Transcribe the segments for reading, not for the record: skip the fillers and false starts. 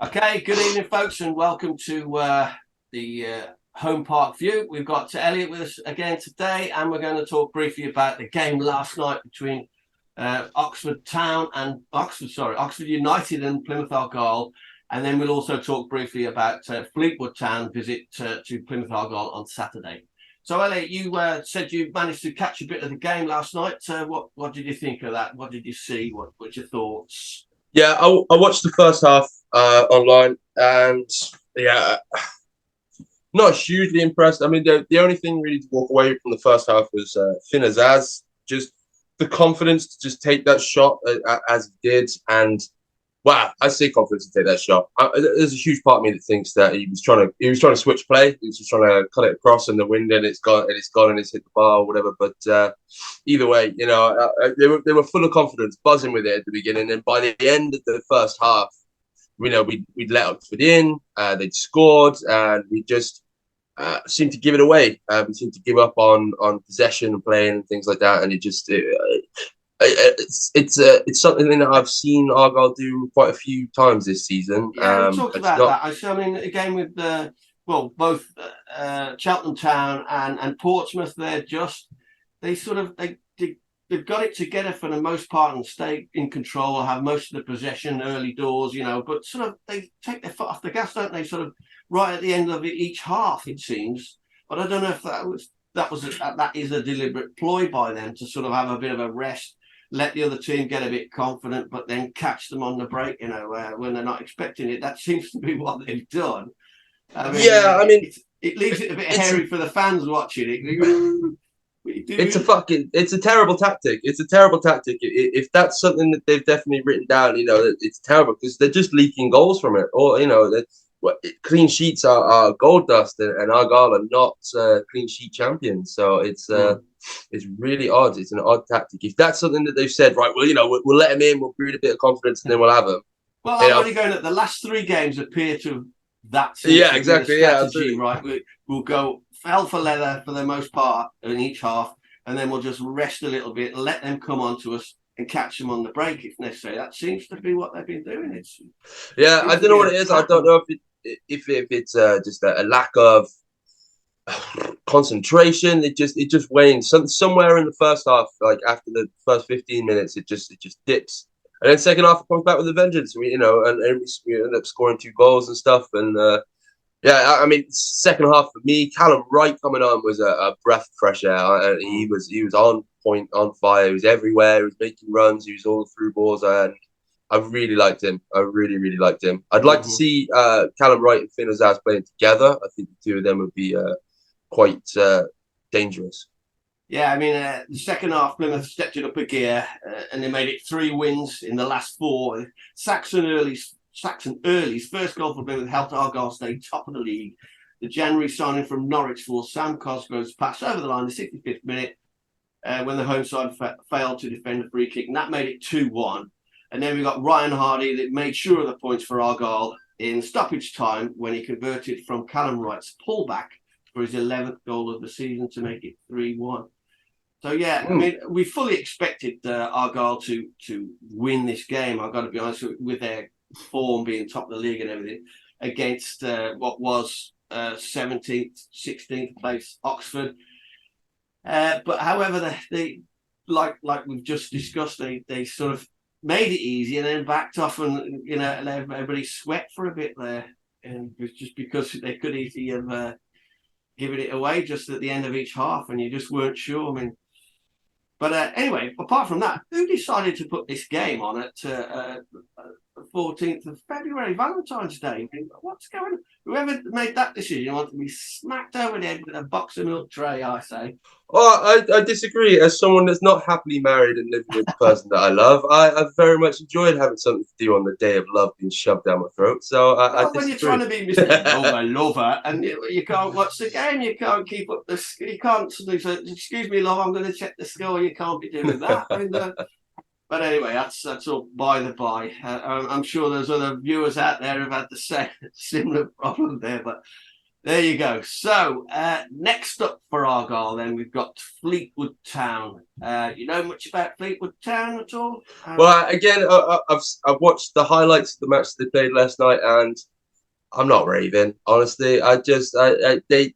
Okay, good evening, folks, and welcome to the Home Park View. We've got Elliot with us again today, and we're going to talk briefly about the game last night between Oxford United and Plymouth Argyle, and then we'll also talk briefly about Fleetwood Town visit to Plymouth Argyle on Saturday. So, Elliot, you said you managed to catch a bit of the game last night. What did you think of that? What did you see? What were your thoughts? Yeah, I watched the first half online, and yeah, not hugely impressed. I mean, the only thing really to walk away from the first half was Finn Azaz, just the confidence to just take that shot as he did, and wow, I say confidence to take that shot. There's a huge part of me that thinks that he was trying to switch play. He was just trying to cut it across in the wind, and it's gone, and it's hit the bar or whatever. But either way, they were full of confidence, buzzing with it at the beginning, and by the end of the first half, we'd let Oxford in. They'd scored, and we just seemed to give it away. We seemed to give up on possession and playing and things like that, and it's something that I've seen Argyle do quite a few times this season. Yeah, we talked It's about not. that. I mean, again with both Cheltenham Town and Portsmouth, they've got it together for the most part and stay in control, have most of the possession early doors, but sort of they take their foot off the gas, don't they? Sort of right at the end of each half, it seems. But I don't know if that is a deliberate ploy by them to sort of have a bit of a rest, let the other team get a bit confident, but then catch them on the break, when they're not expecting it. That seems to be what they've done. I mean, Yeah, I mean, it leaves it a bit it's hairy for the fans watching it. it's a terrible tactic. It's a terrible tactic. If that's something that they've definitely written down, it's terrible because they're just leaking goals from it. Or clean sheets are gold dust, and Argyle are not clean sheet champions. So it's really odd. It's an odd tactic. If that's something that they've said, right? Well, we'll let him in. We'll breed a bit of confidence, and then we'll have him. Well, You I'm know, only going that the last three games appear to that seems yeah, to have been the exactly. Yeah, strategy, absolutely. right? We'll go hell for leather for the most part in each half, and then we'll just rest a little bit, let them come on to us and catch them on the break if necessary. That seems to be what they've been doing. It Yeah, I seems to don't know be what a it is. I don't pattern. know if it's just a lack of concentration. It just wanes. Somewhere in the first half, like after the first 15 minutes, it just dips. And then second half it comes back with a vengeance. And we end up scoring two goals and stuff. And yeah, I mean, second half for me, Callum Wright coming on was a breath of fresh air. He was on point, on fire. He was everywhere. He was making runs. He was all through balls, and I really liked him. I really, really liked him. I'd like to Mm-hmm. see Callum Wright and Finn Azaz playing together. I think the two of them would be quite dangerous. Yeah, I mean, the second half, Plymouth stepped it up a gear and they made it 3 wins in the last 4. Saxon Early's first goal for Plymouth helped Argyle stay top of the league. The January signing from Norwich for Sam Cosgrove's pass over the line, the 65th minute, when the home side failed to defend a free kick, and that made it 2-1. And then we got Ryan Hardy that made sure of the points for Argyle in stoppage time when he converted from Callum Wright's pullback for his 11th goal of the season to make it 3-1. So yeah, I Mm. mean, we fully expected Argyle to win this game. I've got to be honest with their form being top of the league and everything against what was 17th, 16th place Oxford. But however, they like we've just discussed, they sort of made it easy and then backed off and let everybody sweat for a bit there, and it was just because they could easily have given it away just at the end of each half, and you just weren't sure. I mean. But anyway, apart from that, who decided to put this game on at 14th of February, Valentine's Day? I mean, what's going on? Whoever made that decision wants to be smacked over the head with a box of milk tray, I say. Oh, I disagree. As someone that's not happily married and living with the person that I love, I very much enjoyed having something to do on the day of love being shoved down my throat. So I Well, when you're trying disagree. to be Mr. Lover, lover, and you can't watch the game, you can't keep up the, you can't suddenly say, "Excuse me, love, I'm going to check the score." You can't be doing that. I mean, but anyway, that's all by the by. I'm sure there's other viewers out there who've had the same similar problem there. But There you go. So next up for Argyle, then we've got Fleetwood Town. You know much about Fleetwood Town at all? Well, again, I've watched the highlights of the match they played last night, and I'm not raving. Honestly, they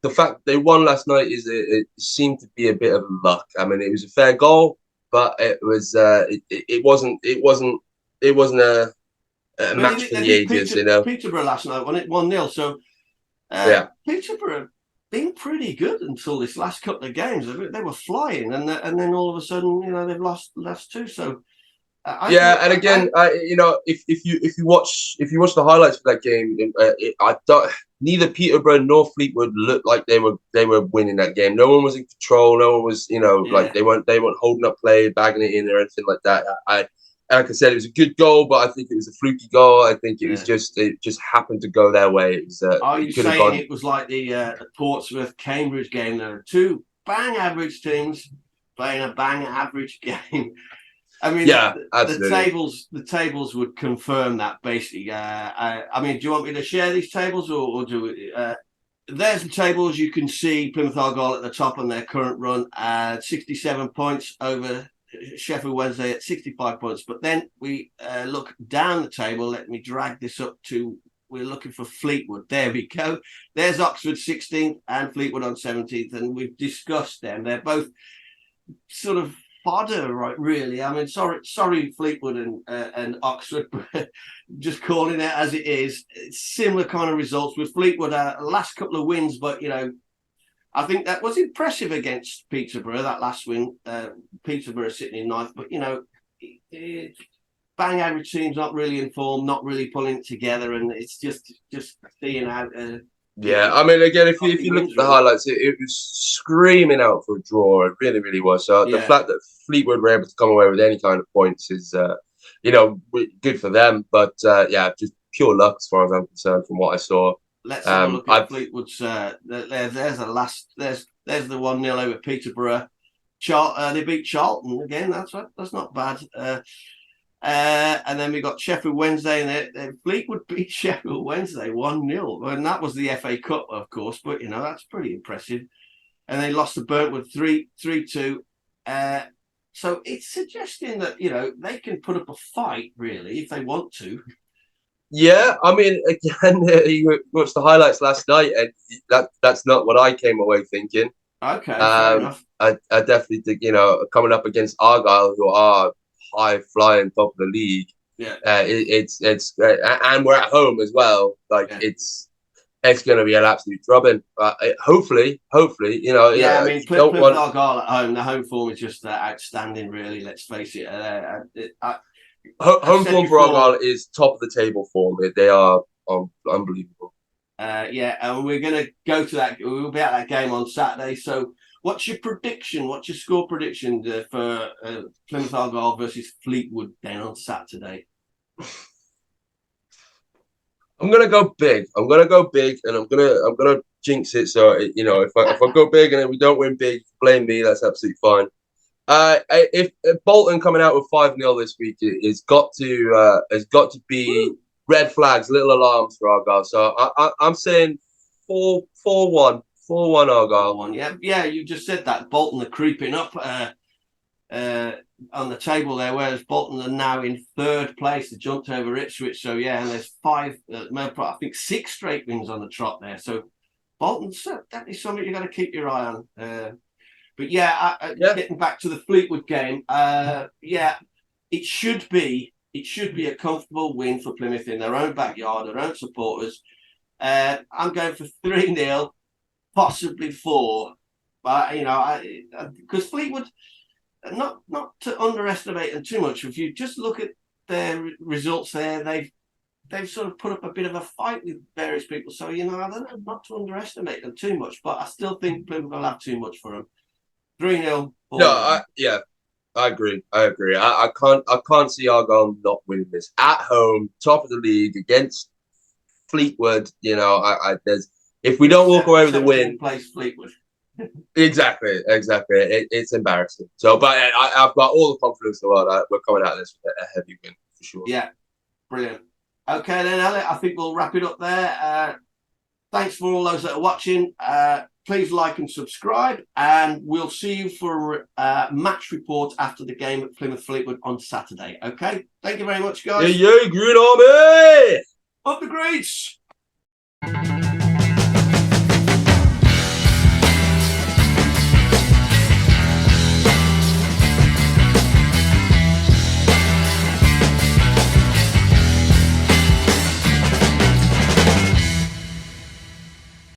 the fact they won last night it seemed to be a bit of luck. I mean, it was a fair goal, but it wasn't a Well, match for they the did ages, you know. Peterborough last night, won it 1-0. So Yeah. Peterborough been pretty good until this last couple of games. They were flying, and then all of a sudden, they've lost two. So I Yeah, thought, and again, if you watch the highlights for that game, I don't. Neither Peterborough nor Fleetwood looked like they were winning that game. No one was in control. No one was, like yeah, they weren't holding up play, bagging it in, or anything like that. Like I said, it was a good goal, but I think it was a fluky goal. I think yeah. it just happened to go their way. Are you It could have saying gone. it was like the Portsmouth Cambridge game? There are two bang average teams playing a bang average game. I mean, Yeah, absolutely. the tables would confirm that basically. I mean, do you want me to share these tables or do we? There's the tables. You can see Plymouth Argyle at the top on their current run, 67 points over Sheffield Wednesday at 65 points. But then we look down the table. Let me drag this up to. We're looking for Fleetwood. There we go. There's Oxford 16th and Fleetwood on 17th, and we've discussed them. They're both sort of fodder, right? Really, I mean, sorry, Fleetwood and Oxford, but just calling it as it is. It's similar kind of results with Fleetwood. Last couple of wins, but I think that was impressive against Peterborough. That last win, Peterborough sitting in ninth, but bang average teams not really in form, not really pulling it together, and it's just seeing out. Yeah, I mean, again, if you look Wins at the really. highlights, it was screaming out for a draw. It really, really was. So the Yeah. fact that Fleetwood were able to come away with any kind of points is, good for them. But yeah, just pure luck as far as I'm concerned from what I saw. Let's have a look at I Fleetwood's. There's a last. There's the 1-0 over Peterborough. They beat Charlton again. That's not bad. And then we got Sheffield Wednesday, and Fleetwood beat Sheffield Wednesday 1-0, and that was the FA Cup, of course. But that's pretty impressive. And they lost to Burntwood 3-2. So it's suggesting that they can put up a fight really if they want to. Yeah, I mean, again, you watched the highlights last night, and that's not what I came away thinking. Okay, fair enough. I definitely think coming up against Argyle, who are high flying top of the league. Yeah, It's and we're at home as well. Like yeah. it's going to be an absolute drubbing. But hopefully, Yeah, I mean, you don't Plymouth want Argyle at home. The home form is just outstanding, really. Let's face it. I've home said form for before, Argyle is top of the table form. They are unbelievable. yeah, and we're going to go to that. We'll be at that game on Saturday. So, what's your prediction? What's your score prediction for Plymouth Argyle versus Fleetwood then on Saturday? I'm gonna go big. I'm gonna go big, and I'm gonna jinx it. So if I go big and then we don't win big, blame me. That's absolutely fine. If Bolton coming out with 5-0 this week, it's got to be red flags, little alarms for Argyle. So I'm saying 4-1 Argyle. 4-1. Yeah, yeah. You just said that Bolton are creeping up. On the table there, whereas Bolton are now in third place. They jumped over Ipswich. So, yeah, and there's I think 6 straight wins on the trot there. So, Bolton's definitely something you've got to keep your eye on. But, yeah, Yeah, getting back to the Fleetwood game, yeah, it should be a comfortable win for Plymouth in their own backyard, their own supporters. I'm going for 3-0, possibly 4. But, because Fleetwood, not to underestimate them too much. If you just look at their results there, they've sort of put up a bit of a fight with various people. So I don't know, not to underestimate them too much. But I still think Plymouth will have too much for them. 3-0, no, 4-1. I agree. I can't see Argyle not winning this at home, top of the league against Fleetwood. There's if we don't walk away with a 17th win. place Fleetwood. Exactly. It's embarrassing. So, but I've got all the confidence in the world. We're coming out of this with a heavy win for sure. Yeah, brilliant. Okay, then, Elliot, I think we'll wrap it up there. Thanks for all those that are watching. Please like and subscribe, and we'll see you for a match report after the game at Plymouth Fleetwood on Saturday. Okay? Thank you very much, guys. Yeah, Green Army! Up the Greats!